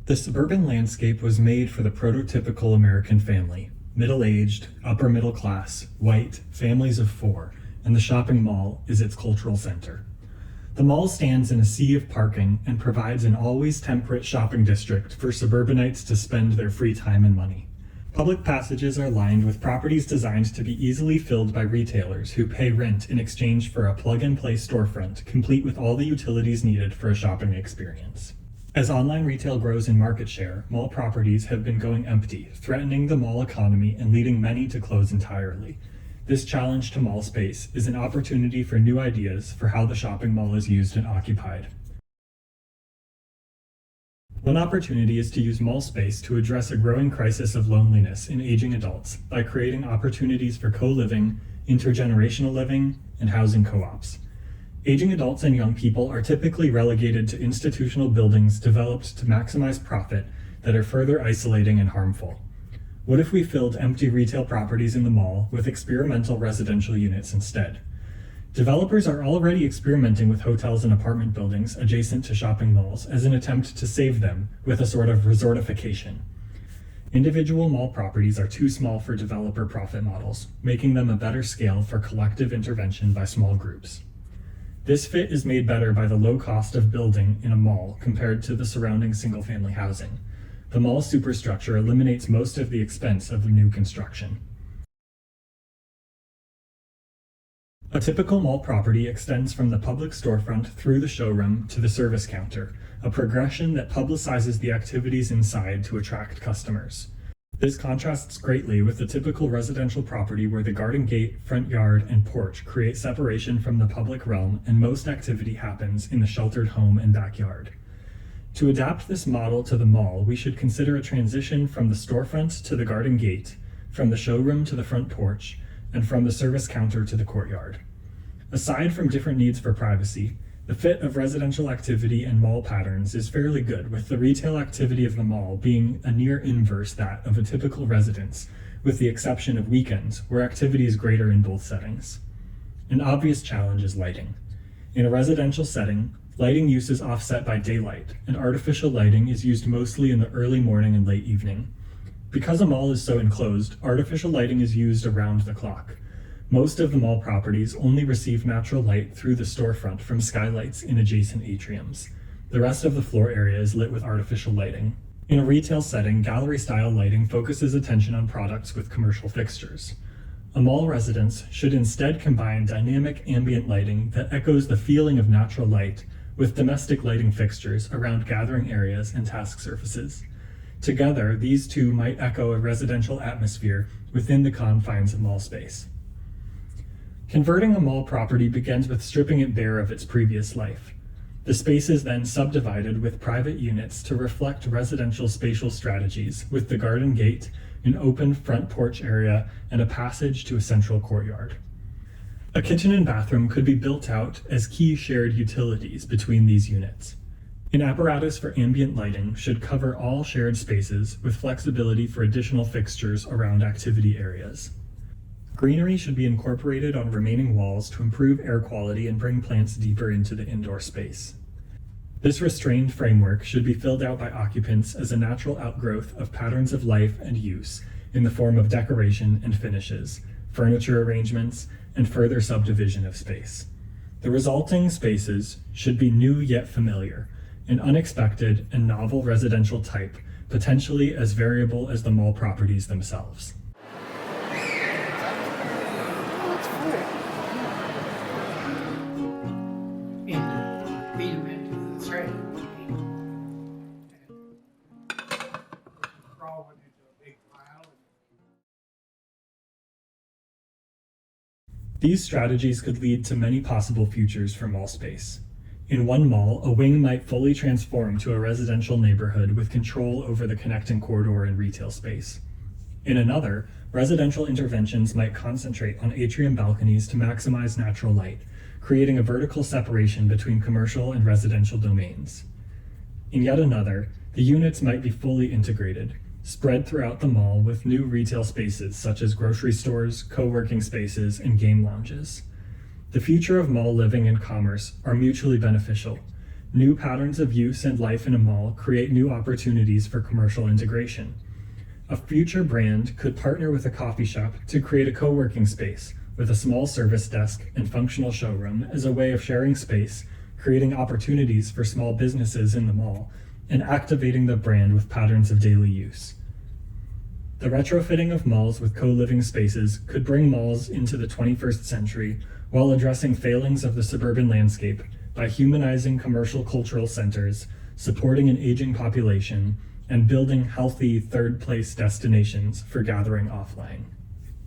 The suburban landscape was made for the prototypical American family: middle-aged, upper-middle class, white, families of four, and the shopping mall is its cultural center. The mall stands in a sea of parking and provides an always temperate shopping district for suburbanites to spend their free time and money. Public passages are lined with properties designed to be easily filled by retailers who pay rent in exchange for a plug-and-play storefront complete with all the utilities needed for a shopping experience. As online retail grows in market share, mall properties have been going empty, threatening the mall economy and leading many to close entirely. This challenge to mall space is an opportunity for new ideas for how the shopping mall is used and occupied. One opportunity is to use mall space to address a growing crisis of loneliness in aging adults by creating opportunities for co-living, intergenerational living, and housing co-ops. Aging adults and young people are typically relegated to institutional buildings developed to maximize profit that are further isolating and harmful. What if we filled empty retail properties in the mall with experimental residential units instead? Developers are already experimenting with hotels and apartment buildings adjacent to shopping malls as an attempt to save them with a sort of resortification. Individual mall properties are too small for developer profit models, making them a better scale for collective intervention by small groups. This fit is made better by the low cost of building in a mall compared to the surrounding single-family housing. The mall superstructure eliminates most of the expense of the new construction. A typical mall property extends from the public storefront through the showroom to the service counter, a progression that publicizes the activities inside to attract customers. This contrasts greatly with the typical residential property where the garden gate, front yard, and porch create separation from the public realm and most activity happens in the sheltered home and backyard. To adapt this model to the mall, we should consider a transition from the storefront to the garden gate, from the showroom to the front porch, and from the service counter to the courtyard. Aside from different needs for privacy, the fit of residential activity and mall patterns is fairly good, with the retail activity of the mall being a near inverse that of a typical residence, with the exception of weekends, where activity is greater in both settings. An obvious challenge is lighting. In a residential setting, lighting use is offset by daylight, and artificial lighting is used mostly in the early morning and late evening. Because a mall is so enclosed, artificial lighting is used around the clock. Most of the mall properties only receive natural light through the storefront from skylights in adjacent atriums. The rest of the floor area is lit with artificial lighting. In a retail setting, gallery-style lighting focuses attention on products with commercial fixtures. A mall residence should instead combine dynamic ambient lighting that echoes the feeling of natural light with domestic lighting fixtures around gathering areas and task surfaces. Together, these two might echo a residential atmosphere within the confines of mall space. Converting a mall property begins with stripping it bare of its previous life. The space is then subdivided with private units to reflect residential spatial strategies, with the garden gate, an open front porch area, and a passage to a central courtyard. A kitchen and bathroom could be built out as key shared utilities between these units. An apparatus for ambient lighting should cover all shared spaces with flexibility for additional fixtures around activity areas. Greenery should be incorporated on remaining walls to improve air quality and bring plants deeper into the indoor space. This restrained framework should be filled out by occupants as a natural outgrowth of patterns of life and use in the form of decoration and finishes, furniture arrangements, and further subdivision of space. The resulting spaces should be new yet familiar, an unexpected and novel residential type, potentially as variable as the mall properties themselves. These strategies could lead to many possible futures for mall space. In one mall, a wing might fully transform to a residential neighborhood with control over the connecting corridor and retail space. In another, residential interventions might concentrate on atrium balconies to maximize natural light, creating a vertical separation between commercial and residential domains. In yet another, the units might be fully integrated, spread throughout the mall with new retail spaces such as grocery stores, co-working spaces, and game lounges. The future of mall living and commerce are mutually beneficial. New patterns of use and life in a mall create new opportunities for commercial integration. A future brand could partner with a coffee shop to create a co-working space with a small service desk and functional showroom as a way of sharing space, creating opportunities for small businesses in the mall, and activating the brand with patterns of daily use. The retrofitting of malls with co-living spaces could bring malls into the 21st century while addressing failings of the suburban landscape by humanizing commercial cultural centers, supporting an aging population, and building healthy third-place destinations for gathering offline.